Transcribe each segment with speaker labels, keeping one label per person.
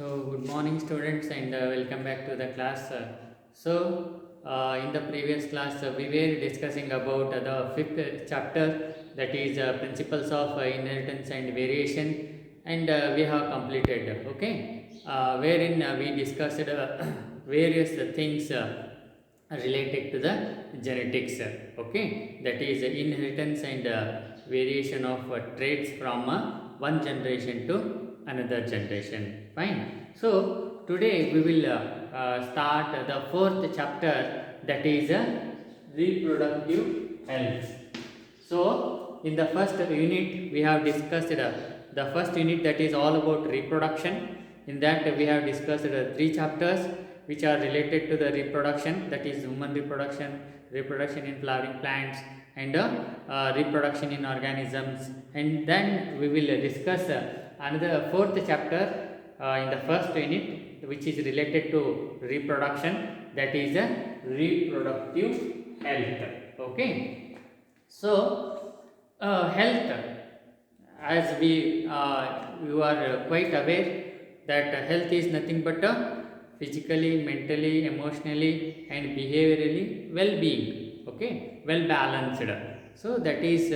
Speaker 1: Good morning, students, and welcome back to the class. In the previous class, we were discussing about the fifth chapter, that is Principles of Inheritance and Variation, and we have completed. Okay, wherein we discussed various things related to the genetics. Okay, that is inheritance and variation of traits from one generation to another generation. Fine. So today we will start the fourth chapter, that is reproductive health. So in the first unit we have discussed the first unit, that is all about reproduction. In that we have discussed three chapters which are related to the reproduction, that is human reproduction, reproduction in flowering plants, and reproduction in organisms. And then we will discuss another fourth chapter in the first unit, which is related to reproduction, that is reproductive health. Okay, so health, as you are quite aware that health is nothing but physically, mentally, emotionally, and behaviorally well-being. Okay, well balanced. So that is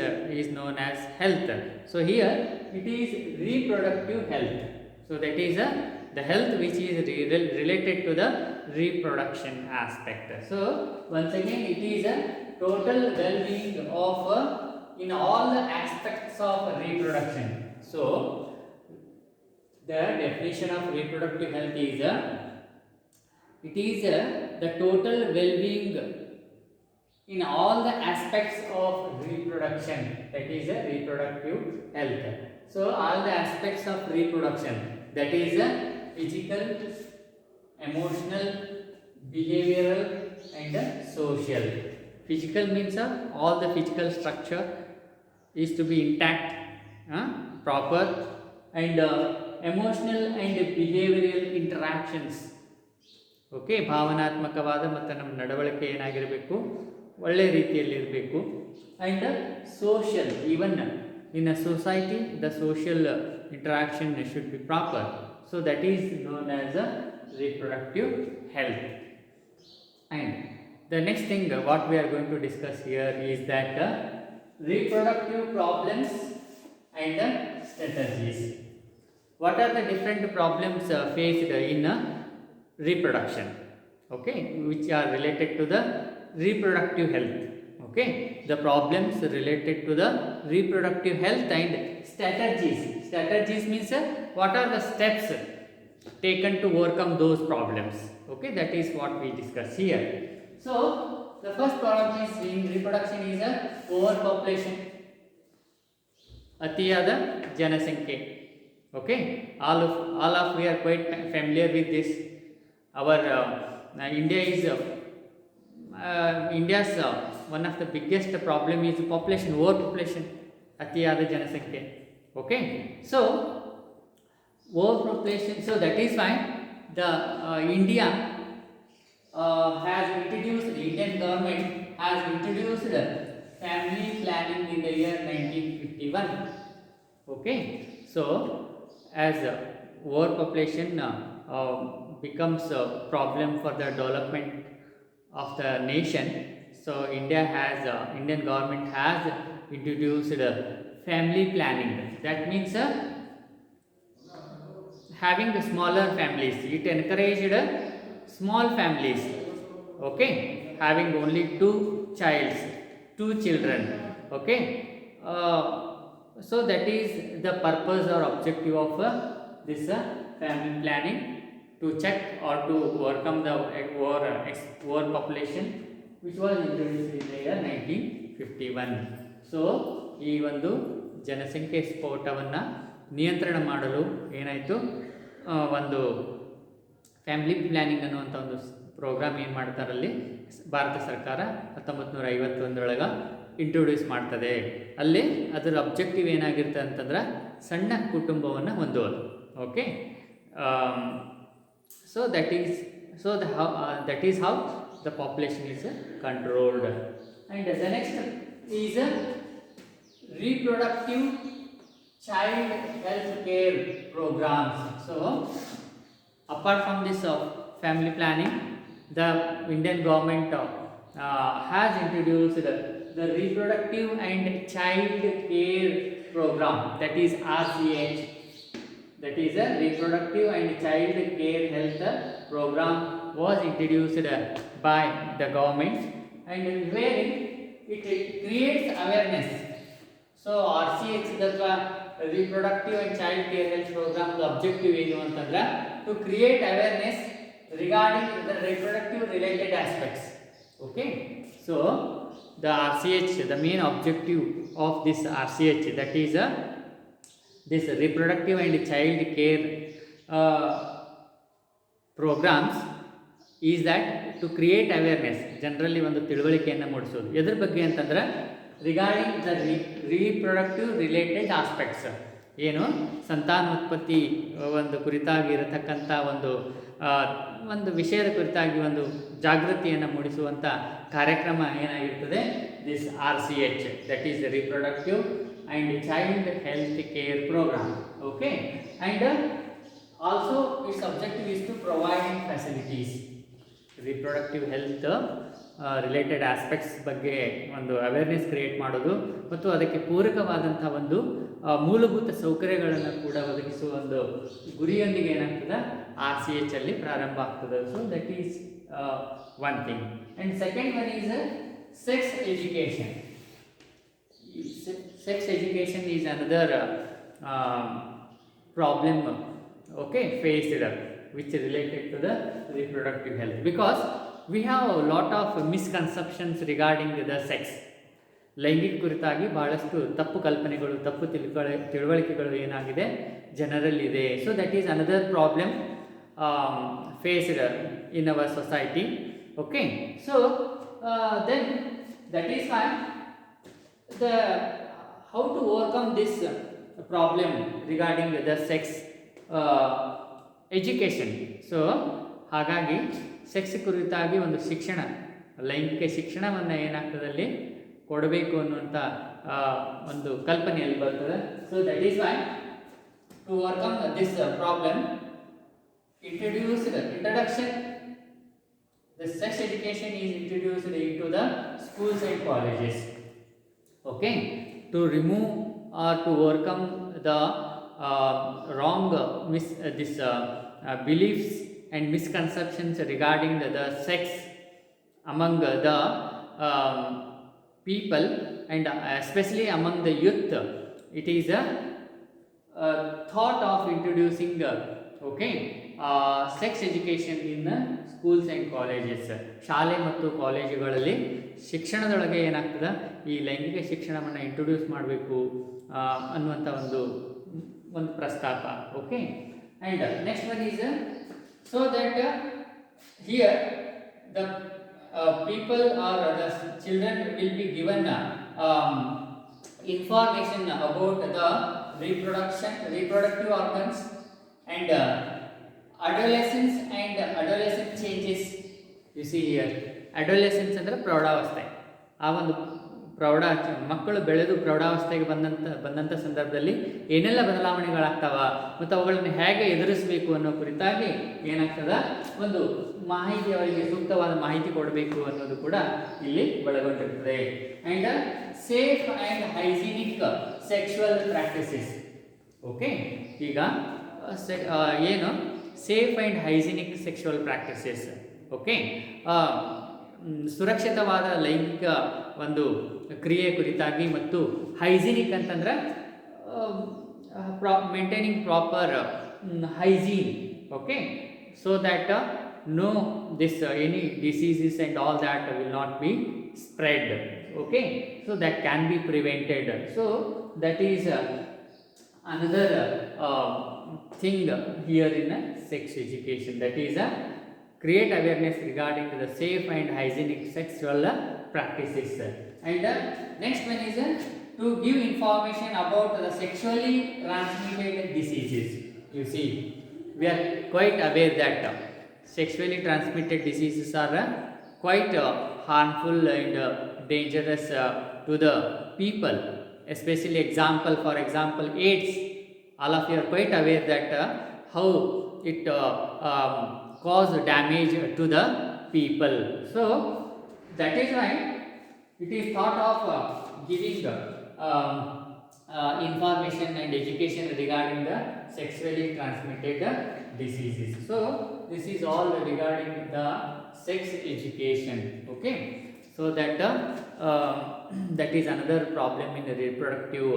Speaker 1: known as health. So here it is reproductive health. So that is the health which is related to the reproduction aspect. So once again, it is a total well-being of in all the aspects of reproduction. So the definition of reproductive health is it is the total well-being in all the aspects of reproduction, that is reproductive health. So all the aspects of reproduction, that is physical, emotional, behavioral, and social. Physical means all the physical structure is to be intact, proper, and emotional and behavioral interactions. Okay, ಭಾವನಾತ್ಮಕವಾದ ಮತ್ತು ನಮ್ಮ ನಡವಳಿಕೆ ಏನಾಗಿರಬೇಕು, ಒಳ್ಳೆಯ ರೀತಿಯಲ್ಲಿರಬೇಕು. And social, even in a society the social interaction should be proper. So that is known as a reproductive health. And the next thing what we are going to discuss here is that reproductive problems and strategies. What are the different problems faced in reproduction, okay, which are related to the reproductive health. Okay, the problems related to the reproductive health and strategies means what are the steps taken to overcome those problems. Okay, that is what we discuss here. So the first problem is in reproduction is overpopulation, ಅತಿಯಾದ ಜನಸಂಖ್ಯೆ. Okay, all of we are quite familiar with this. Our India's one of the biggest problem is population, overpopulation, atiyada janasankhya. Okay, so overpopulation, so that is why the India has introduced, the Indian government has introduced family planning in the year 1951. Okay, so as overpopulation becomes a problem for the development of the nation, so Indian government has introduced family planning. That means having the smaller families. It encouraged small families. Okay, having only two children. Okay, so that is the purpose or objective of this family planning, to check or to overcome the overpopulation which was introduced in the year 1951. So ಈ ಒಂದು ಜನಸಂಖ್ಯೆ ಸ್ಫೋಟವನ್ನು ನಿಯಂತ್ರಣ ಮಾಡಲು ಏನಾಯಿತು, ಒಂದು family planning ಅನ್ನುವಂಥ ಒಂದು program ಏನು ಮಾಡ್ತಾರಲ್ಲಿ ಭಾರತ ಸರ್ಕಾರ 1951 ಇಂಟ್ರೊಡ್ಯೂಸ್ ಮಾಡ್ತದೆ. ಅಲ್ಲಿ ಅದರ ಅಬ್ಜೆಕ್ಟಿವ್ ಏನಾಗಿರುತ್ತೆ ಅಂತಂದ್ರೆ ಸಣ್ಣ ಕುಟುಂಬವನ್ನು ಹೊಂದುವುದು. Okay, so that is how the population is controlled. And the next is reproductive child health care programs. So Apart from this family planning, the Indian government has introduced the reproductive and child care program, that is RCH. That is a reproductive and child care health program was introduced by the government, and wherein it creates awareness. So RCH, the reproductive and child care health program, the objective ಏನು ಅಂತಂದ್ರೆ to create awareness regarding the reproductive related aspects. Okay, so the RCH, the main objective of this RCH, that is this reproductive and child care programs, is that to create awareness, ಜನರಲ್ಲಿ ಒಂದು ತಿಳುವಳಿಕೆಯನ್ನು ಮೂಡಿಸೋದು. ಎದ್ರ ಬಗ್ಗೆ ಅಂತಂದ್ರೆ regarding the reproductive related aspects, ಏನು ಸಂತಾನೋತ್ಪತ್ತಿ ಒಂದು ಕುರಿತಾಗಿ ಇರತಕ್ಕಂಥ ಒಂದು ವಿಷಯದ ಕುರಿತಾಗಿ ಒಂದು ಜಾಗೃತಿಯನ್ನು ಮೂಡಿಸುವಂಥ ಕಾರ್ಯಕ್ರಮ ಏನಾಗಿರ್ತದೆ, this RCH, that is the reproductive and child health care program. Okay, and also its objective is to provide facilities, reproductive health related aspects ಬಗ್ಗೆ ಒಂದು ಅವೇರ್ನೆಸ್ ಕ್ರಿಯೇಟ್ ಮಾಡೋದು ಮತ್ತು ಅದಕ್ಕೆ ಪೂರಕವಾದಂಥ ಒಂದು ಮೂಲಭೂತ ಸೌಕರ್ಯಗಳನ್ನು ಕೂಡ ಒದಗಿಸುವ ಒಂದು ಗುರಿಯೊಂದಿಗೆ ಏನಾಗ್ತದೆ RCH ಅಲ್ಲಿ ಪ್ರಾರಂಭ ಆಗ್ತದೆ. So that is one thing. And second one is sex education. Sex education is another problem, okay, faced, which is related to the reproductive health, because we have a lot of misconceptions regarding the sex. ಲೈಂಗಿಕ ಕುರಿತಾಗಿ ಬಹಳಷ್ಟು ತಪ್ಪು ಕಲ್ಪನೆಗಳು, ತಪ್ಪು ತಿಳುವಳಿಕೆಗಳು ಏನಾಗಿದೆ ಜನರಲ್ಲಿದೆ. So that is another problem faced in our society. Okay, so then that is why how to overcome this problem regarding the sex education. So ಹಾಗಾಗಿ ಸೆಕ್ಸ್ ಕುರಿತಾಗಿ ಒಂದು ಶಿಕ್ಷಣ, ಲೈಂಗಿಕ ಶಿಕ್ಷಣವನ್ನು ಏನಾಗ್ತದಲ್ಲಿ ಕೊಡಬೇಕು ಅನ್ನುವಂಥ ಒಂದು ಕಲ್ಪನೆಯಲ್ಲಿ ಬರ್ತದೆ. So that is why to overcome this problem, introduction the sex education is introduced into the schools and colleges. Okay, to remove or to overcome the wrong beliefs and misconceptions regarding the sex among the people, and especially among the youth. It is a thought of introducing sex education in schools and colleges. ಶಾಲೆ ಮತ್ತು ಕಾಲೇಜುಗಳಲ್ಲಿ ಶಿಕ್ಷಣದೊಳಗೆ ಏನಾಗ್ತದೆ ಈ ಲೈಂಗಿಕ ಶಿಕ್ಷಣವನ್ನು introduce ಮಾಡಬೇಕು ಅನ್ನುವಂಥ ಒಂದು ಪ್ರಸ್ತಾಪ. Okay, and next one is so that here the people or the children will be given information about the reproductive organs and adolescence and adolescent changes. You see here, adolescence ಅಂದರೆ ಪ್ರೌಢಾವಸ್ಥೆ. ಆ ಒಂದು ಮಕ್ಕಳು ಬೆಳೆದು ಪ್ರೌಢಾವಸ್ಥೆಗೆ ಬಂದಂಥ ಸಂದರ್ಭದಲ್ಲಿ ಏನೆಲ್ಲ ಬದಲಾವಣೆಗಳಾಗ್ತಾವ ಮತ್ತು ಅವುಗಳನ್ನು ಹೇಗೆ ಎದುರಿಸಬೇಕು ಅನ್ನೋ ಕುರಿತಾಗಿ ಏನಾಗ್ತದ ಒಂದು ಮಾಹಿತಿ, ಅವರಿಗೆ ಸೂಕ್ತವಾದ ಮಾಹಿತಿ ಕೊಡಬೇಕು ಅನ್ನೋದು ಕೂಡ ಇಲ್ಲಿ ಒಳಗೊಂಡಿರ್ತದೆ. And safe and hygienic sexual practices. Okay, ಈಗ ಏನು safe and hygienic sexual practices. Okay, ಸುರಕ್ಷಿತವಾದ ಲೈಂಗಿಕ ಒಂದು ಕ್ರಿಯೆ ಕುರಿತಾಗಿ ಮತ್ತು ಹೈಜಿನಿಕ್ ಅಂತಂದ್ರೆ maintaining proper hygiene. Okay, so that no this any diseases and all that will not be spread. Okay, so that can be prevented. So that is another thing here in sex education, that is create awareness regarding the safe and hygienic sexual practices. And next one is to give information about the sexually transmitted diseases. You see, we are quite aware that sexually transmitted diseases are quite harmful and dangerous to the people, especially for example AIDS. All of you are quite aware that how it cause damage to the people. So that is why it is thought of giving information and education regarding the sexually transmitted diseases. So this is all regarding the sex education. Okay, so that that is another problem in reproductive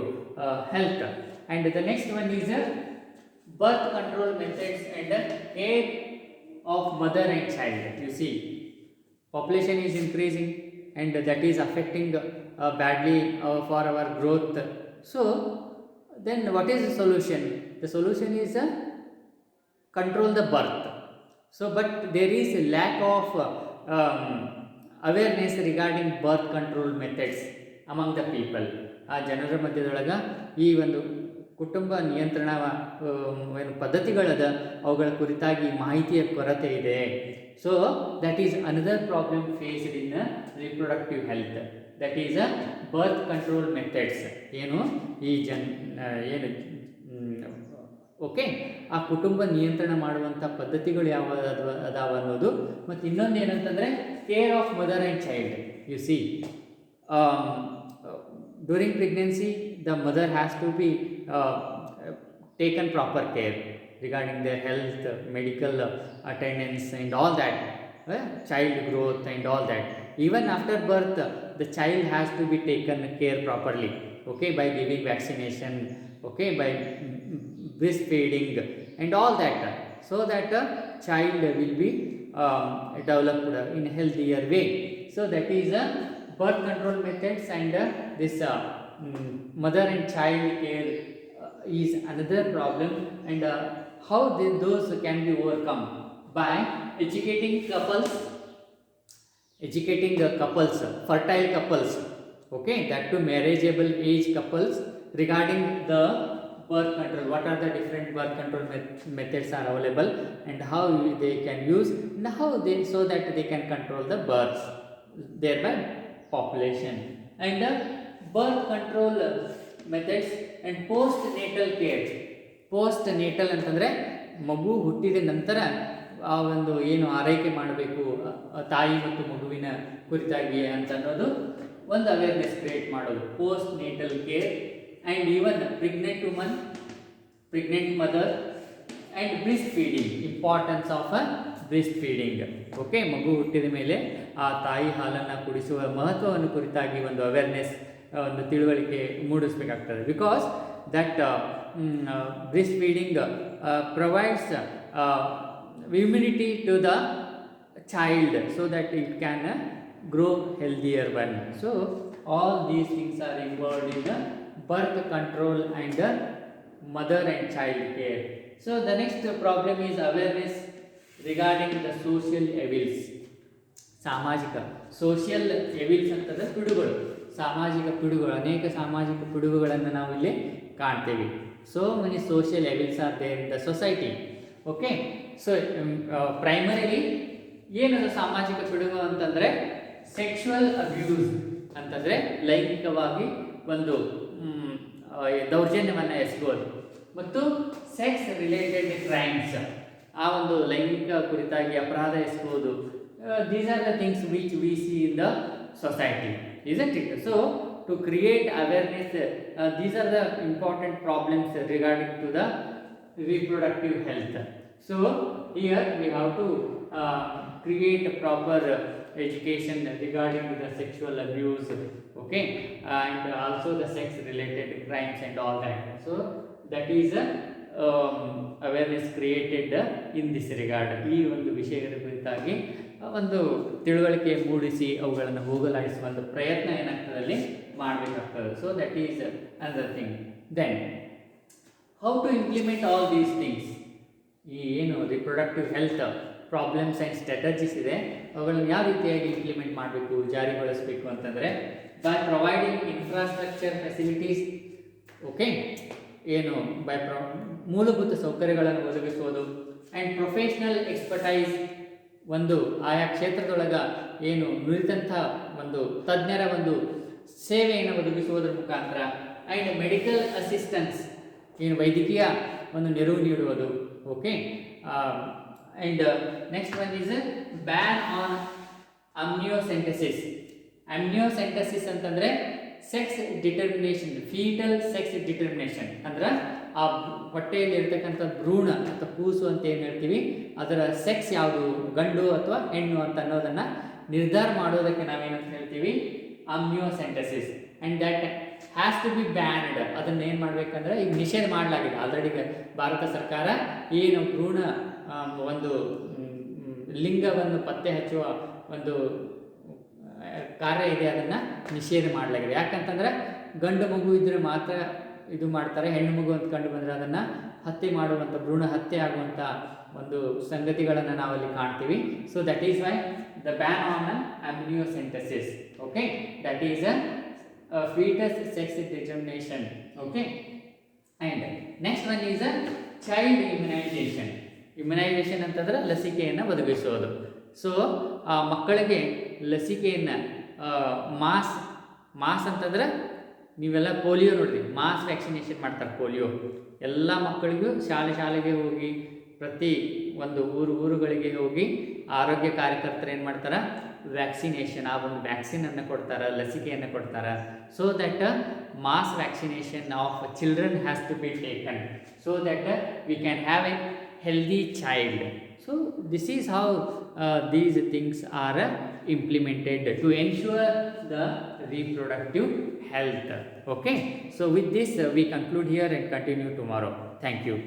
Speaker 1: health. And the next one is birth control methods and care of mother and child. You see, population is increasing and that is affecting badly for our growth. So then what is the solution? The solution is control the birth. So but there is a lack of awareness regarding birth control methods among the people. ಆ ಜನರ ಮಧ್ಯದೊಳಗೆ ಈ ಒಂದು ಕುಟುಂಬ ನಿಯಂತ್ರಣ ಏನು ಪದ್ಧತಿಗಳದ ಅವುಗಳ ಕುರಿತಾಗಿ ಮಾಹಿತಿಯ ಕೊರತೆ ಇದೆ. So that is another problem faced in reproductive health, that is birth control methods. ಏನು ಈ ಏನು ಓಕೆ, ಆ ಕುಟುಂಬ ನಿಯಂತ್ರಣ ಮಾಡುವಂಥ ಪದ್ಧತಿಗಳು ಯಾವ ಅದಾವ ಅನ್ನೋದು. ಮತ್ತು ಇನ್ನೊಂದು ಏನಂತಂದರೆ care of mother and child. U C, during pregnancy the mother has to be taken proper care regarding their health, medical attendance and all that, child growth and all that. Even after birth, the child has to be taken care properly, okay, by giving vaccination, okay, by breastfeeding and all that, so that child will be developed in a healthier way. So that is birth control methods and this mother and child care is another problem. And how those can be overcome? By educating couples, fertile couples, okay, that to marriageable age couples regarding the birth control. What are the different birth control methods are available and how they can use and how they, so that they can control the births, thereby population. And birth control methods and post natal care. Post natal ಅಂತಂದರೆ ಮಗು ಹುಟ್ಟಿದ ನಂತರ ಆ ಒಂದು ಏನು ಆರೈಕೆ ಮಾಡಬೇಕು ತಾಯಿ ಮತ್ತು ಮಗುವಿನ ಕುರಿತಾಗಿ ಅಂತ ಅನ್ನೋದು ಒಂದು ಅವೇರ್ನೆಸ್ ಕ್ರಿಯೇಟ್ ಮಾಡೋದು, post natal care. And even pregnant woman, pregnant mother and breast feeding, importance of breast feeding. Okay, ಮಗು ಹುಟ್ಟಿದ ಮೇಲೆ ಆ ತಾಯಿ ಹಾಲನ್ನು ಕುಡಿಸುವ ಮಹತ್ವವನ್ನು ಕುರಿತಾಗಿ ಒಂದು ಅವೇರ್ನೆಸ್, ಒಂದು ತಿಳುವಳಿಕೆ ಮೂಡಿಸಬೇಕಾಗ್ತದೆ. Because that breast feeding provides immunity to the child so that it can grow healthier one. So all these things are involved in the birth control and mother and child care. So the next problem is awareness regarding the social evils. ಸಾಮಾಜಿಕ social ಎವಿಲ್ಸ್ ಅಂತಂದರೆ ಪಿಡುಗುಗಳು, ಸಾಮಾಜಿಕ ಪಿಡುಗುಗಳು. ಅನೇಕ ಸಾಮಾಜಿಕ ಪಿಡುಗುಗಳನ್ನು ನಾವು ಇಲ್ಲಿ ಕಾಣ್ತೇವೆ. So many social evils are there in the society. Okay, so primarily ಏನದು ಸಾಮಾಜಿಕ ಪಿಡುಗು ಅಂತಂದರೆ ಸೆಕ್ಷುವಲ್ ಅಬ್ಯೂಸ್ ಅಂತಂದರೆ ಲೈಂಗಿಕವಾಗಿ ಒಂದು ದೌರ್ಜನ್ಯವನ್ನು ಎಸಗೋದು, ಮತ್ತು ಸೆಕ್ಸ್ ರಿಲೇಟೆಡ್ ಕ್ರೈಮ್ಸ್, ಆ ಒಂದು ಲೈಂಗಿಕ ಕುರಿತಾಗಿ ಅಪರಾಧ ಎಸಗೋದು. These are the things which we see in the society, isn't it? So to create awareness, these are the important problems regarding to the reproductive health. So here we have to create a proper education regarding the sexual abuse, okay, and also the sex related crimes and all that. So that is awareness created in this regard. ಈ ಒಂದು ವಿಷಯದ ಕುರಿತಾಗಿ ಒಂದು ತಿಳುವಳಿಕೆ ಮೂಡಿಸಿ ಅವುಗಳನ್ನು ಹೋಗಲಾಡಿಸುವ ಒಂದು ಪ್ರಯತ್ನ ಏನಾಗ್ತದಲ್ಲಿ ಮಾಡಬೇಕಾಗ್ತದೆ. So that is another thing. Then how to implement all these things. ಈ ಏನು reproductive health problems and strategies ಇದೆ, ಅವುಗಳನ್ನು ಯಾವ ರೀತಿಯಾಗಿ ಇಂಪ್ಲಿಮೆಂಟ್ ಮಾಡಬೇಕು, ಜಾರಿಗೊಳಿಸಬೇಕು ಅಂತಂದರೆ by providing infrastructure facilities. Okay, ಏನು ಬೈ ಮೂಲಭೂತ ಸೌಕರ್ಯಗಳನ್ನು ಒದಗಿಸುವುದು. ಆ್ಯಂಡ್ ಪ್ರೊಫೆಷ್ನಲ್ ಎಕ್ಸ್ಪರ್ಟೈಸ್, ಒಂದು ಆಯಾ ಕ್ಷೇತ್ರದೊಳಗೆ ಏನು ನುರಿತಂಥ ಒಂದು ತಜ್ಞರ ಒಂದು ಸೇವೆಯನ್ನು ಒದಗಿಸುವುದರ ಮುಖಾಂತರ. ಆ್ಯಂಡ್ ಮೆಡಿಕಲ್ ಅಸಿಸ್ಟೆನ್ಸ್, ಏನು ವೈದ್ಯಕೀಯ ಒಂದು ನೆರವು ನೀಡುವುದು. Okay, And next one is ban on amniocentesis. Amniocentesis ಅಂತಂದ್ರೆ sex determination, foetal sex determination ಅಂದ್ರೆ ಆ ಹೊಟ್ಟೆಯಲ್ಲಿ ಇರ್ತಕ್ಕಂಥ ಭ್ರೂಣ ಅಥವಾ ಕೂಸು ಅಂತ ಏನು ಹೇಳ್ತೀವಿ ಅದರ ಸೆಕ್ಸ್ ಯಾವುದು, ಗಂಡು ಅಥವಾ ಹೆಣ್ಣು ಅಂತ ಅನ್ನೋದನ್ನು ನಿರ್ಧಾರ ಮಾಡೋದಕ್ಕೆ ನಾವೇನಂತ ಹೇಳ್ತೀವಿ amniocentesis. And that has to be banned. ಅದನ್ನು ಏನು ಮಾಡಬೇಕಂದ್ರೆ ಈಗ ನಿಷೇಧ ಮಾಡಲಾಗಿದೆ ಆಲ್ರೆಡಿ. ಭಾರತ ಸರ್ಕಾರ ಏನು ಭ್ರೂಣ ಒಂದು ಲಿಂಗವನ್ನು ಪತ್ತೆ ಹಚ್ಚುವ ಒಂದು ಕಾರ್ಯ ಇದೆ ಅದನ್ನು ನಿಷೇಧ ಮಾಡಲಾಗಿದೆ. ಯಾಕಂತಂದ್ರೆ ಗಂಡು ಮಗು ಇದ್ದರೆ ಮಾತ್ರ ಇದು ಮಾಡ್ತಾರೆ, ಹೆಣ್ಣು ಮಗು ಅಂತ ಕಂಡು ಬಂದರೆ ಅದನ್ನು ಹತ್ಯೆ ಮಾಡುವಂಥ, ಭ್ರೂಣ ಹತ್ಯೆ ಆಗುವಂಥ ಒಂದು ಸಂಗತಿಗಳನ್ನು ನಾವಲ್ಲಿ ಕಾಣ್ತೀವಿ. So that is why the ban on amniocentesis. Okay, that is a foetus sex determination. Okay, and next one is a child immunisation. Immunisation ಅಂತಂದ್ರೆ ಲಸಿಕೆಯನ್ನು ಒದಗಿಸೋದು. ಸೊ ಆ ಮಕ್ಕಳಿಗೆ ಲಸಿಕೆಯನ್ನು ಮಾಸ್ ಅಂತಂದ್ರೆ ನೀವೆಲ್ಲ ಪೋಲಿಯೋ ನೋಡ್ರಿ, ಮಾಸ್ ವ್ಯಾಕ್ಸಿನೇಷನ್ ಮಾಡ್ತಾರೆ. ಪೋಲಿಯೋ ಎಲ್ಲ ಮಕ್ಕಳಿಗೂ ಶಾಲೆಗೆ ಹೋಗಿ ಪ್ರತಿ ಒಂದು ಊರುಗಳಿಗೆ ಹೋಗಿ ಆರೋಗ್ಯ ಕಾರ್ಯಕರ್ತರು ಏನು ಮಾಡ್ತಾರೆ, ವ್ಯಾಕ್ಸಿನೇಷನ್, ಆ ಒಂದು ವ್ಯಾಕ್ಸಿನನ್ನು ಕೊಡ್ತಾರೆ, ಲಸಿಕೆಯನ್ನು ಕೊಡ್ತಾರೆ. So that mass vaccination of children has to be taken so that we can have a healthy child. So this is how these things are implemented to ensure the reproductive health. Okay, so with this we conclude here and continue tomorrow. Thank you.